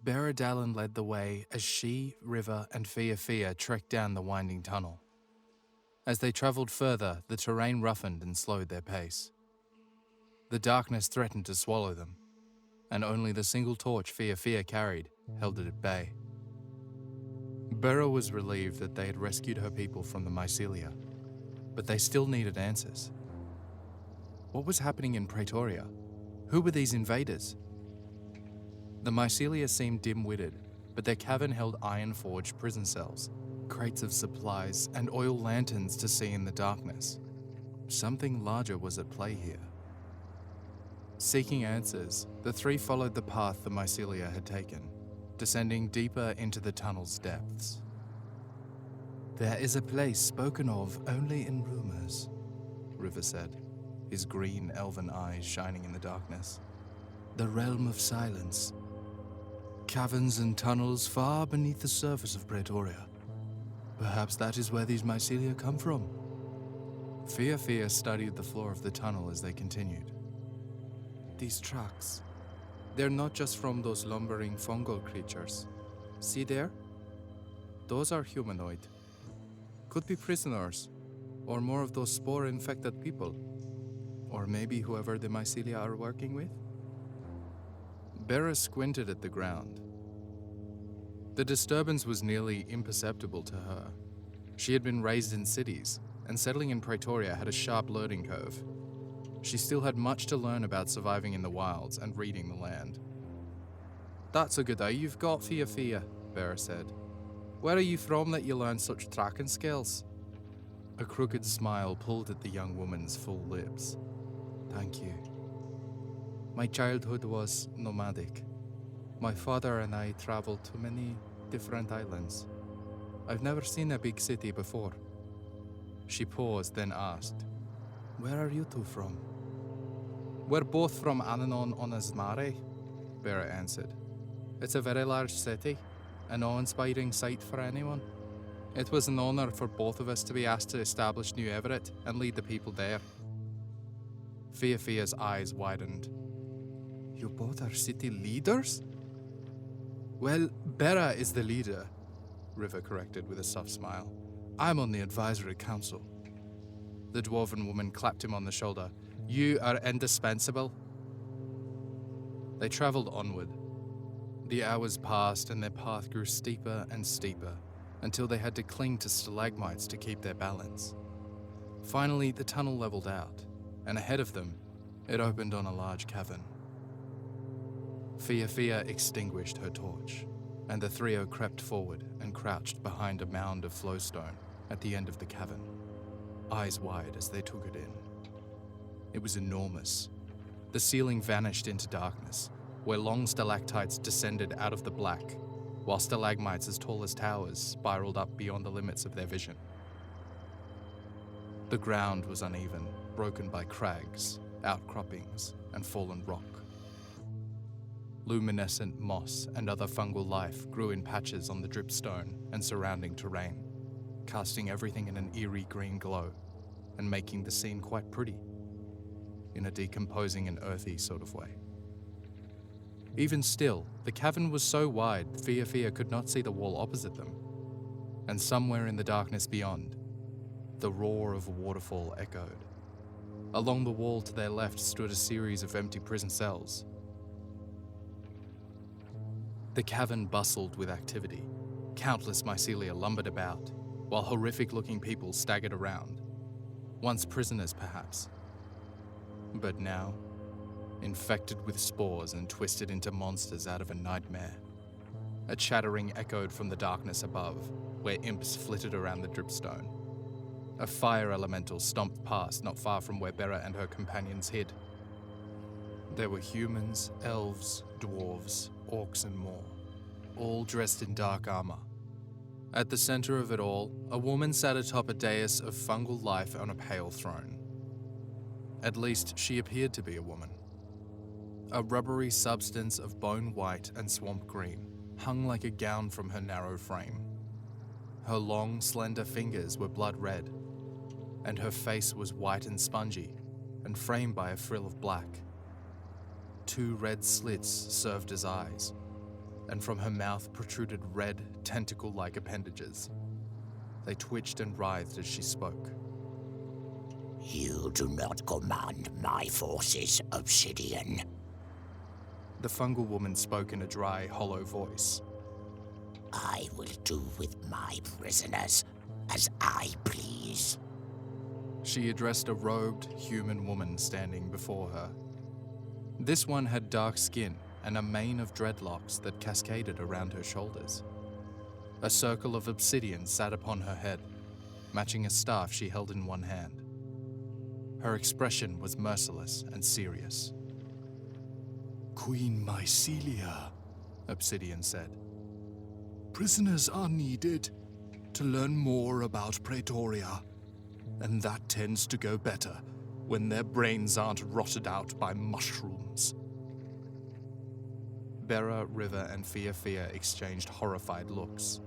Beradallan led the way as she, River, and Fia trekked down the winding tunnel. As they travelled further, the terrain roughened and slowed their pace. The darkness threatened to swallow them, and only the single torch Fia carried held it at bay. Bera was relieved that they had rescued her people from the mycelia, but they still needed answers. What was happening in Praetoria? Who were these invaders? The mycelia seemed dim-witted, but their cavern held iron-forged prison cells, crates of supplies, and oil lanterns to see in the darkness. Something larger was at play here. Seeking answers, the three followed the path the mycelia had taken, descending deeper into the tunnel's depths. "There is a place spoken of only in rumors," River said, his green elven eyes shining in the darkness. "The realm of silence. Caverns and tunnels far beneath the surface of Praetoria. Perhaps that is where these mycelia come from." Fia studied the floor of the tunnel as they continued. "These tracks, they're not just from those lumbering fungal creatures. See there? Those are humanoid. Could be prisoners, or more of those spore-infected people. Or maybe whoever the mycelia are working with." Bera squinted at the ground. The disturbance was nearly imperceptible to her. She had been raised in cities, and settling in Praetoria had a sharp learning curve. She still had much to learn about surviving in the wilds and reading the land. "That's a good eye you've got, Fia," Bera said. "Where are you from that you learned such tracking skills?" A crooked smile pulled at the young woman's full lips. "Thank you. My childhood was nomadic. My father and I traveled to many different islands. I've never seen a big city before." She paused, then asked, "Where are you two from?" "We're both from Ananon-on-Asmare," Bera answered. "It's a very large city, an awe-inspiring sight for anyone. It was an honor for both of us to be asked to establish New Everett and lead the people there." Fia's eyes widened. "You both are city leaders?" "Well, Bera is the leader," River corrected with a soft smile. "I'm on the advisory council." The dwarven woman clapped him on the shoulder. "You are indispensable." They traveled onward. The hours passed and their path grew steeper and steeper until they had to cling to stalagmites to keep their balance. Finally, the tunnel leveled out, and ahead of them, it opened on a large cavern. Fia extinguished her torch, and the trio crept forward and crouched behind a mound of flowstone at the end of the cavern, eyes wide as they took it in. It was enormous. The ceiling vanished into darkness, where long stalactites descended out of the black, while stalagmites as tall as towers spiraled up beyond the limits of their vision. The ground was uneven, broken by crags, outcroppings, and fallen rock. Luminescent moss and other fungal life grew in patches on the dripstone and surrounding terrain, casting everything in an eerie green glow and making the scene quite pretty, in a decomposing and earthy sort of way. Even still, the cavern was so wide Fia could not see the wall opposite them, and somewhere in the darkness beyond, the roar of a waterfall echoed. Along the wall to their left stood a series of empty prison cells. The cavern bustled with activity. Countless mycelia lumbered about, while horrific-looking people staggered around. Once prisoners, perhaps. But now, infected with spores and twisted into monsters out of a nightmare. A chattering echoed from the darkness above, where imps flitted around the dripstone. A fire elemental stomped past not far from where Bera and her companions hid. There were humans, elves, dwarves, orcs and more, all dressed in dark armor. At the center of it all, a woman sat atop a dais of fungal life on a pale throne. At least, she appeared to be a woman. A rubbery substance of bone white and swamp green hung like a gown from her narrow frame. Her long, slender fingers were blood red, and her face was white and spongy and framed by a frill of black. 2 red slits served as eyes, and from her mouth protruded red, tentacle-like appendages. They twitched and writhed as she spoke. You do not command my forces, Obsidian. The fungal woman spoke in a dry, hollow voice. I will do with my prisoners as I please. She addressed a robed, human woman standing before her. This one had dark skin and a mane of dreadlocks that cascaded around her shoulders. A circle of obsidian sat upon her head, matching a staff she held in one hand. Her expression was merciless and serious. Queen Mycelia, Obsidian said. Prisoners are needed to learn more about Praetoria, and that tends to go better when their brains aren't rotted out by mushrooms. Bera, River, and Fia exchanged horrified looks.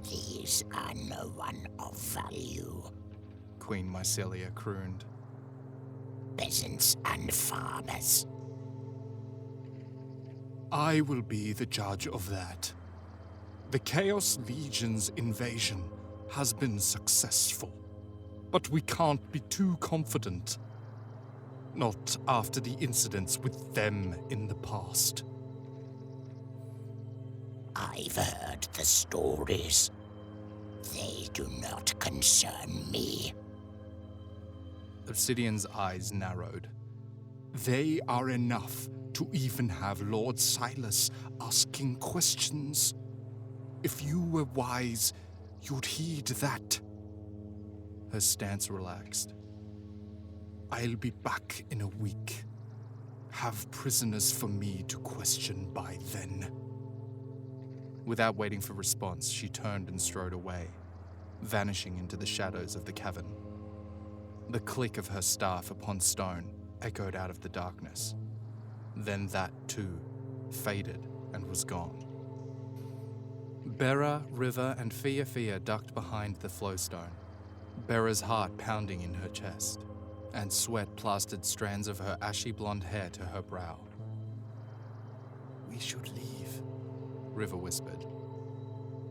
These are no one of value. Queen Mycelia crooned. Peasants and farmers. I will be the judge of that. The Chaos Legion's invasion has been successful, but we can't be too confident. Not after the incidents with them in the past. I've heard the stories. They do not concern me. Obsidian's eyes narrowed. They are enough to even have Lord Silas asking questions. If you were wise, you'd heed that. Her stance relaxed. I'll be back in a week. Have prisoners for me to question by then. Without waiting for response, she turned and strode away, vanishing into the shadows of the cavern. The click of her staff upon stone echoed out of the darkness. Then that, too, faded and was gone. Bera, River, and Fia ducked behind the flowstone, Bera's heart pounding in her chest, and sweat plastered strands of her ashy blonde hair to her brow. We should leave, River whispered.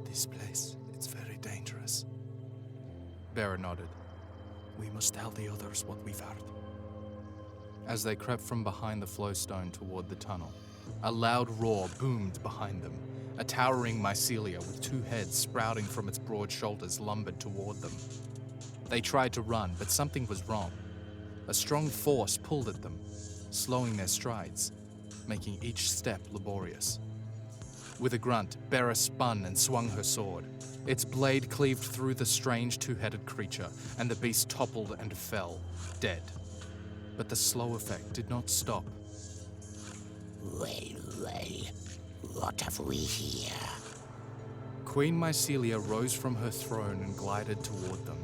This place, it's very dangerous. Bera nodded. We must tell the others what we've heard. As they crept from behind the flowstone toward the tunnel, a loud roar boomed behind them. A towering mycelia with two heads sprouting from its broad shoulders lumbered toward them. They tried to run, but something was wrong. A strong force pulled at them, slowing their strides, making each step laborious. With a grunt, Bera spun and swung her sword. Its blade cleaved through the strange two-headed creature, and the beast toppled and fell, dead. But the slow effect did not stop. Well, what have we here? Queen Mycelia rose from her throne and glided toward them,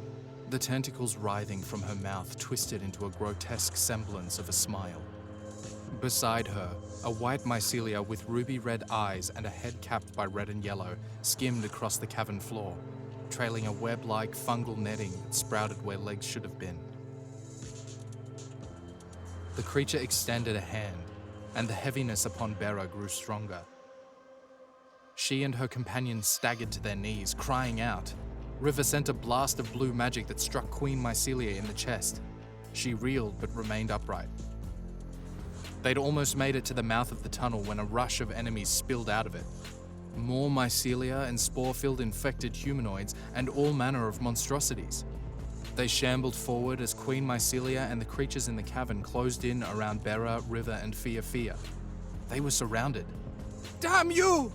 the tentacles writhing from her mouth twisted into a grotesque semblance of a smile. Beside her, a white mycelia with ruby-red eyes and a head capped by red and yellow skimmed across the cavern floor, trailing a web-like fungal netting that sprouted where legs should have been. The creature extended a hand, and the heaviness upon Bera grew stronger. She and her companions staggered to their knees, crying out. River sent a blast of blue magic that struck Queen Mycelia in the chest. She reeled but remained upright. They'd almost made it to the mouth of the tunnel when a rush of enemies spilled out of it. More mycelia and spore-filled infected humanoids and all manner of monstrosities. They shambled forward as Queen Mycelia and the creatures in the cavern closed in around Bera, River, and Fia. They were surrounded. Damn you!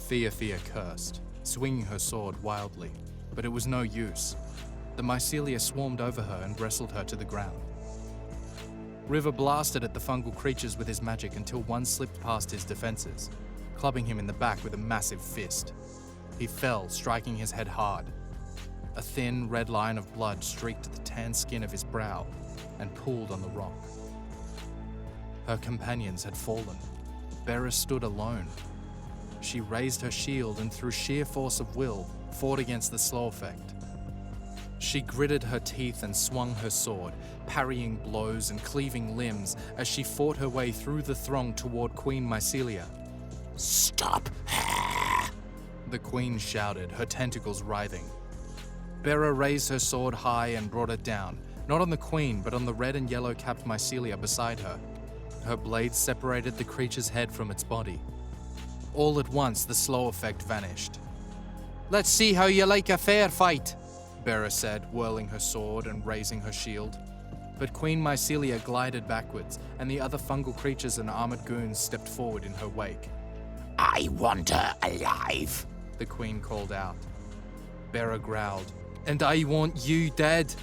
Fia cursed, swinging her sword wildly, but it was no use. The mycelia swarmed over her and wrestled her to the ground. River blasted at the fungal creatures with his magic until one slipped past his defenses, clubbing him in the back with a massive fist. He fell, striking his head hard. A thin, red line of blood streaked the tan skin of his brow and pooled on the rock. Her companions had fallen. Bera stood alone. She raised her shield and through sheer force of will, fought against the slow effect. She gritted her teeth and swung her sword, parrying blows and cleaving limbs as she fought her way through the throng toward Queen Mycelia. Stop her! The queen shouted, her tentacles writhing. Bera raised her sword high and brought it down, not on the queen, but on the red and yellow-capped mycelia beside her. Her blade separated the creature's head from its body. All at once, the slow effect vanished. "Let's see how you like a fair fight," Bera said, whirling her sword and raising her shield. But Queen Mycelia glided backwards, and the other fungal creatures and armored goons stepped forward in her wake. I want her alive, The queen called out. Bera growled, "And I want you dead."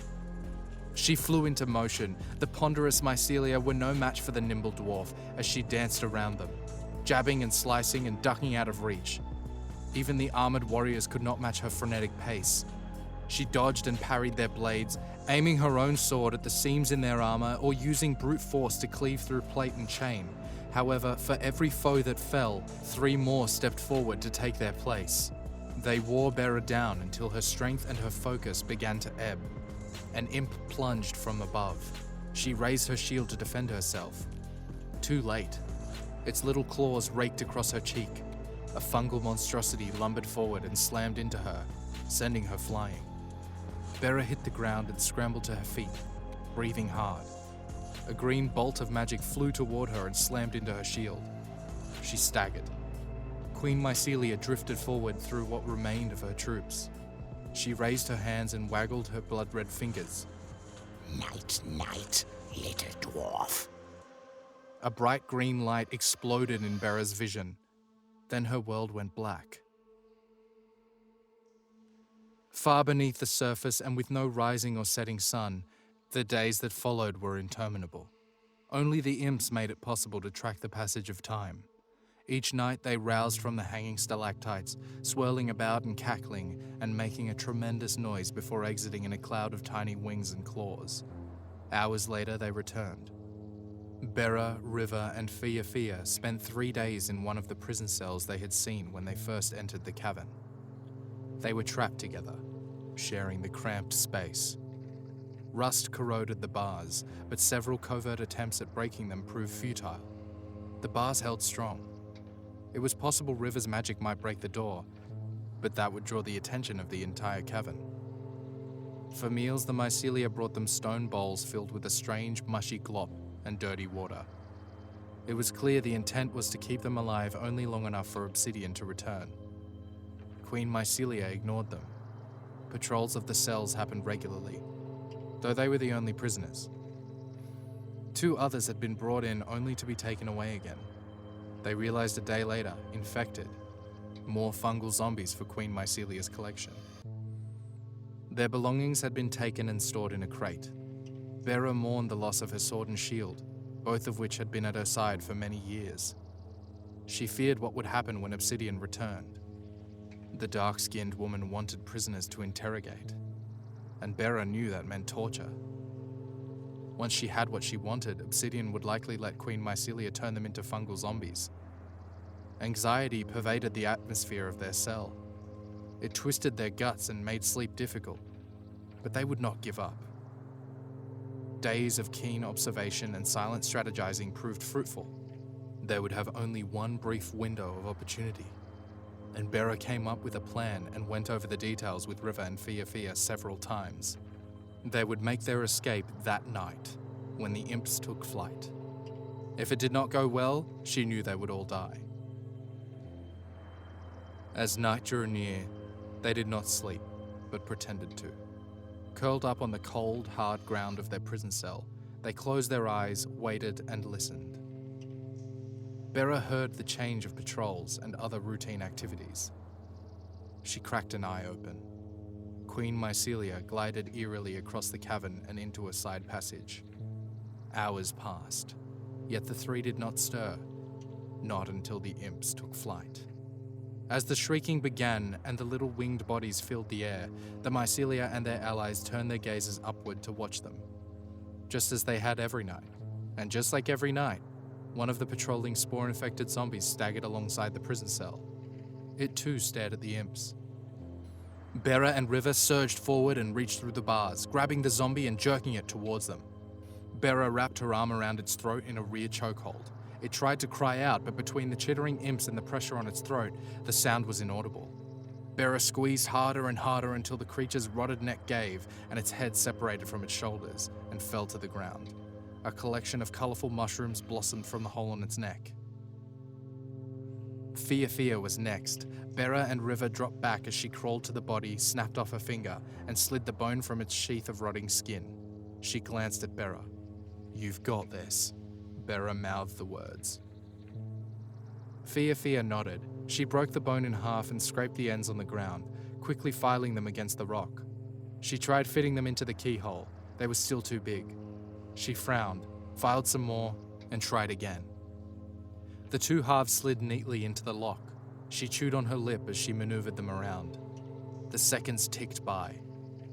She flew into motion. The ponderous mycelia were no match for the nimble dwarf as she danced around them, jabbing and slicing and ducking out of reach. Even the armored warriors could not match her frenetic pace. She dodged and parried their blades, aiming her own sword at the seams in their armor or using brute force to cleave through plate and chain. However, for every foe that fell, 3 more stepped forward to take their place. They wore Bera down until her strength and her focus began to ebb. An imp plunged from above. She raised her shield to defend herself. Too late. Its little claws raked across her cheek. A fungal monstrosity lumbered forward and slammed into her, sending her flying. Bera hit the ground and scrambled to her feet, breathing hard. A green bolt of magic flew toward her and slammed into her shield. She staggered. Queen Mycelia drifted forward through what remained of her troops. She raised her hands and waggled her blood-red fingers. Night, night, little dwarf. A bright green light exploded in Bera's vision. Then her world went black. Far beneath the surface and with no rising or setting sun, the days that followed were interminable. Only the imps made it possible to track the passage of time. Each night they roused from the hanging stalactites, swirling about and cackling and making a tremendous noise before exiting in a cloud of tiny wings and claws. Hours later they returned. Bera, River, and Fia Fia spent 3 days in one of the prison cells they had seen when they first entered the cavern. They were trapped together, sharing the cramped space. Rust corroded the bars, but several covert attempts at breaking them proved futile. The bars held strong. It was possible River's magic might break the door, but that would draw the attention of the entire cavern. For meals, the mycelia brought them stone bowls filled with a strange, mushy glop and dirty water. It was clear the intent was to keep them alive only long enough for Obsidian to return. Queen Mycelia ignored them. Patrols of the cells happened regularly, though they were the only prisoners. 2 others had been brought in only to be taken away again. They realized a day later, infected. More fungal zombies for Queen Mycelia's collection. Their belongings had been taken and stored in a crate. Bera mourned the loss of her sword and shield, both of which had been at her side for many years. She feared what would happen when Obsidian returned. The dark-skinned woman wanted prisoners to interrogate, and Bera knew that meant torture. Once she had what she wanted, Obsidian would likely let Queen Mycelia turn them into fungal zombies. Anxiety pervaded the atmosphere of their cell. It twisted their guts and made sleep difficult, but they would not give up. Days of keen observation and silent strategizing proved fruitful. They would have only one brief window of opportunity, and Bera came up with a plan and went over the details with River and Fia Fia several times. They would make their escape that night, when the imps took flight. If it did not go well, she knew they would all die. As night drew near, they did not sleep, but pretended to. Curled up on the cold, hard ground of their prison cell, they closed their eyes, waited, and listened. Bera heard the change of patrols and other routine activities. She cracked an eye open. Queen Mycelia glided eerily across the cavern and into a side passage. Hours passed, yet the 3 did not stir, not until the imps took flight. As the shrieking began and the little winged bodies filled the air, the mycelia and their allies turned their gazes upward to watch them, just as they had every night. And just like every night, one of the patrolling spore-infected zombies staggered alongside the prison cell. It too stared at the imps. Bera and River surged forward and reached through the bars, grabbing the zombie and jerking it towards them. Bera wrapped her arm around its throat in a rear chokehold, It tried to cry out, but between the chittering imps and the pressure on its throat, the sound was inaudible. Bera squeezed harder and harder until the creature's rotted neck gave and its head separated from its shoulders and fell to the ground. A collection of colourful mushrooms blossomed from the hole in its neck. Fia was next. Bera and River dropped back as she crawled to the body, snapped off her finger, and slid the bone from its sheath of rotting skin. She glanced at Bera. "You've got this." Bera mouthed the words. Fia nodded. She broke the bone in half and scraped the ends on the ground, quickly filing them against the rock. She tried fitting them into the keyhole. They were still too big. She frowned, filed some more, and tried again. The two halves slid neatly into the lock. She chewed on her lip as she maneuvered them around. The seconds ticked by.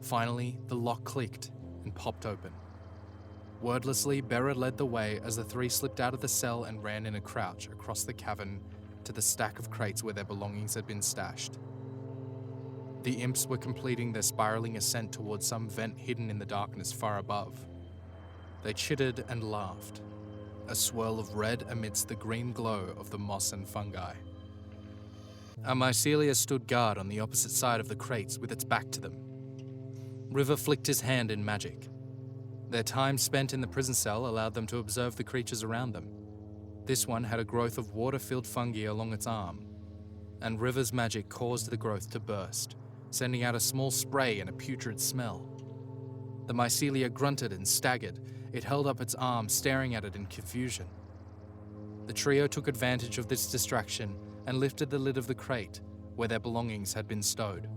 Finally, the lock clicked and popped open. Wordlessly, Bera led the way as the three slipped out of the cell and ran in a crouch across the cavern to the stack of crates where their belongings had been stashed. The imps were completing their spiraling ascent towards some vent hidden in the darkness far above. They chittered and laughed, a swirl of red amidst the green glow of the moss and fungi. A mycelia stood guard on the opposite side of the crates with its back to them. River flicked his hand in magic. Their time spent in the prison cell allowed them to observe the creatures around them. This one had a growth of water-filled fungi along its arm, and River's magic caused the growth to burst, sending out a small spray and a putrid smell. The mycelia grunted and staggered. It held up its arm, staring at it in confusion. The trio took advantage of this distraction and lifted the lid of the crate, where their belongings had been stowed.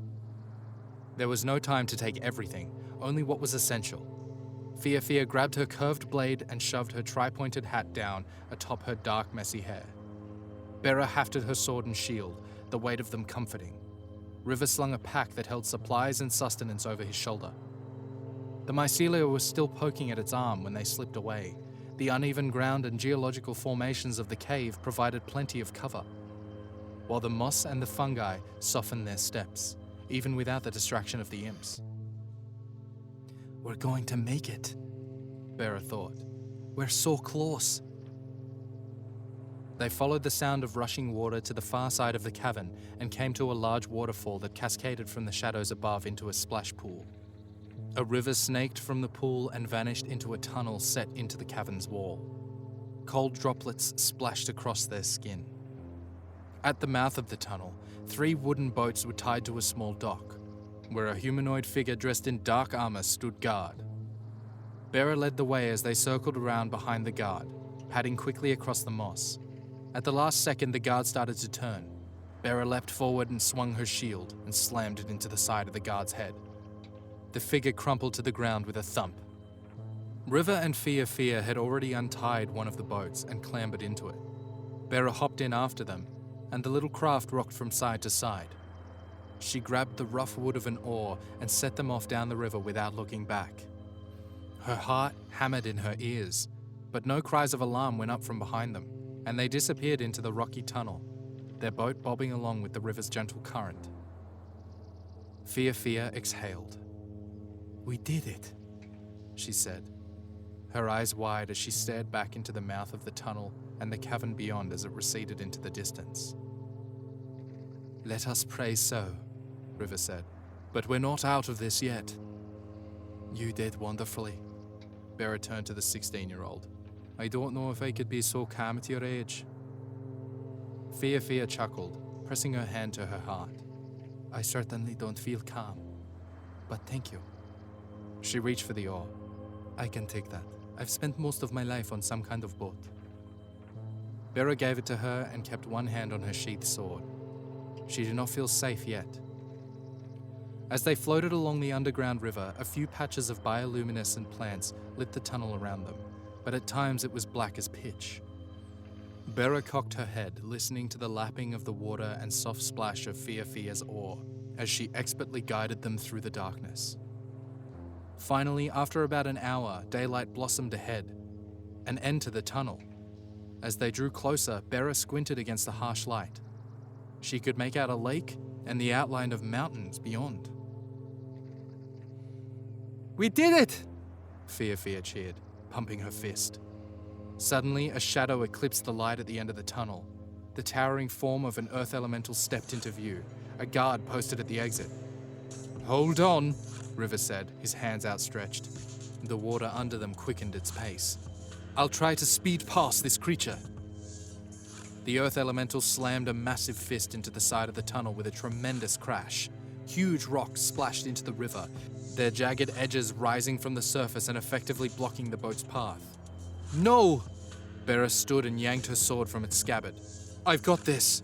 There was no time to take everything, only what was essential. Fia grabbed her curved blade and shoved her tri-pointed hat down atop her dark, messy hair. Bera hafted her sword and shield, the weight of them comforting. River slung a pack that held supplies and sustenance over his shoulder. The mycelia was still poking at its arm when they slipped away. The uneven ground and geological formations of the cave provided plenty of cover, while the moss and the fungi softened their steps, even without the distraction of the imps. "We're going to make it," Bera thought. "We're so close." They followed the sound of rushing water to the far side of the cavern and came to a large waterfall that cascaded from the shadows above into a splash pool. A river snaked from the pool and vanished into a tunnel set into the cavern's wall. Cold droplets splashed across their skin. At the mouth of the tunnel, 3 wooden boats were tied to a small dock, where a humanoid figure dressed in dark armor stood guard. Bera led the way as they circled around behind the guard, padding quickly across the moss. At the last second, the guard started to turn. Bera leapt forward and swung her shield and slammed it into the side of the guard's head. The figure crumpled to the ground with a thump. River and Fia had already untied one of the boats and clambered into it. Bera hopped in after them, and the little craft rocked from side to side. She grabbed the rough wood of an oar and set them off down the river without looking back. Her heart hammered in her ears, but no cries of alarm went up from behind them, and they disappeared into the rocky tunnel, their boat bobbing along with the river's gentle current. Fia exhaled. "We did it," she said, her eyes wide as she stared back into the mouth of the tunnel and the cavern beyond as it receded into the distance. "Let us pray so," River said, "but we're not out of this yet." "You did wonderfully." Bera turned to the 16-year-old. "I don't know if I could be so calm at your age." Fia chuckled, pressing her hand to her heart. "I certainly don't feel calm, but thank you." She reached for the oar. "I can take that. I've spent most of my life on some kind of boat." Bera gave it to her and kept one hand on her sheathed sword. She did not feel safe yet. As they floated along the underground river, a few patches of bioluminescent plants lit the tunnel around them, but at times it was black as pitch. Bera cocked her head, listening to the lapping of the water and soft splash of Fia's oar as she expertly guided them through the darkness. Finally, after about an hour, daylight blossomed ahead, an end to the tunnel. As they drew closer, Bera squinted against the harsh light. She could make out a lake and the outline of mountains beyond. "We did it!" Fia cheered, pumping her fist. Suddenly, a shadow eclipsed the light at the end of the tunnel. The towering form of an earth elemental stepped into view, a guard posted at the exit. "Hold on," River said, his hands outstretched. The water under them quickened its pace. "I'll try to speed past this creature." The earth elemental slammed a massive fist into the side of the tunnel with a tremendous crash. Huge rocks splashed into the river, their jagged edges rising from the surface and effectively blocking the boat's path. "No!" Bera stood and yanked her sword from its scabbard. "I've got this!"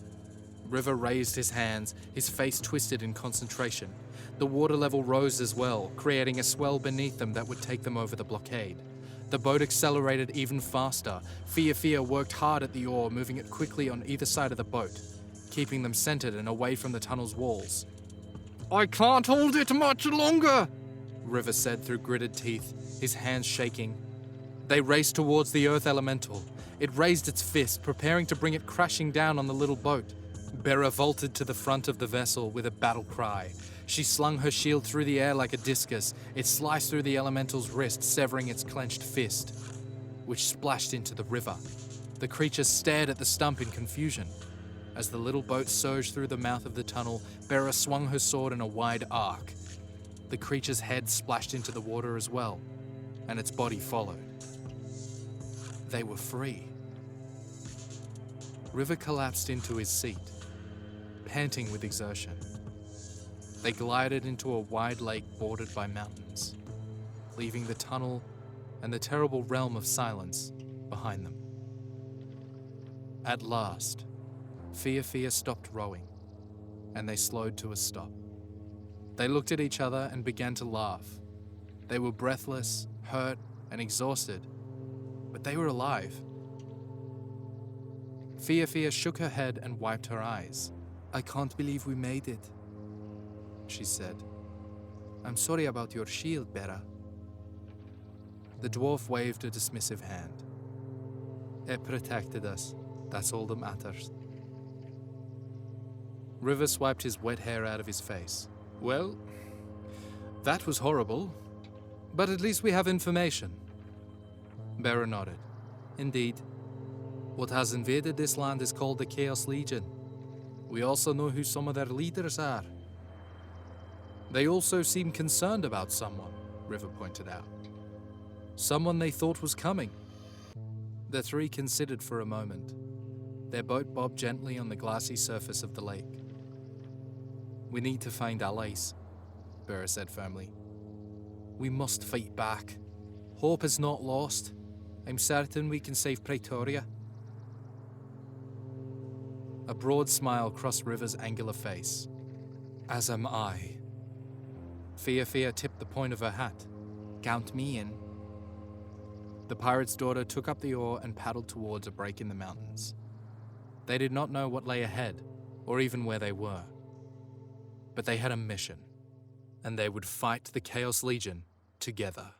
River raised his hands, his face twisted in concentration. The water level rose as well, creating a swell beneath them that would take them over the blockade. The boat accelerated even faster. Fia worked hard at the oar, moving it quickly on either side of the boat, keeping them centered and away from the tunnel's walls. "I can't hold it much longer," River said through gritted teeth, his hands shaking. They raced towards the earth elemental. It raised its fist, preparing to bring it crashing down on the little boat. Bera vaulted to the front of the vessel with a battle cry. She slung her shield through the air like a discus. It sliced through the elemental's wrist, severing its clenched fist, which splashed into the river. The creature stared at the stump in confusion. As the little boat surged through the mouth of the tunnel, Bera swung her sword in a wide arc. The creature's head splashed into the water as well, and its body followed. They were free. River collapsed into his seat, panting with exertion. They glided into a wide lake bordered by mountains, leaving the tunnel and the terrible realm of silence behind them. At last, Fia stopped rowing, and they slowed to a stop. They looked at each other and began to laugh. They were breathless, hurt, and exhausted, but they were alive. Fia shook her head and wiped her eyes. "I can't believe we made it," she said. "I'm sorry about your shield, Bera." The dwarf waved a dismissive hand. "It protected us. That's all that matters." River swiped his wet hair out of his face. "Well, that was horrible, but at least we have information." Bera nodded. "Indeed. What has invaded this land is called the Chaos Legion. We also know who some of their leaders are." "They also seem concerned about someone," River pointed out. "Someone they thought was coming." The three considered for a moment. Their boat bobbed gently on the glassy surface of the lake. "We need to find allies," Bera said firmly. "We must fight back. Hope is not lost. I'm certain we can save Praetoria." A broad smile crossed River's angular face. "As am I." Fia tipped the point of her hat. "Count me in." The pirate's daughter took up the oar and paddled towards a break in the mountains. They did not know what lay ahead, or even where they were. But they had a mission, and they would fight the Chaos Legion together.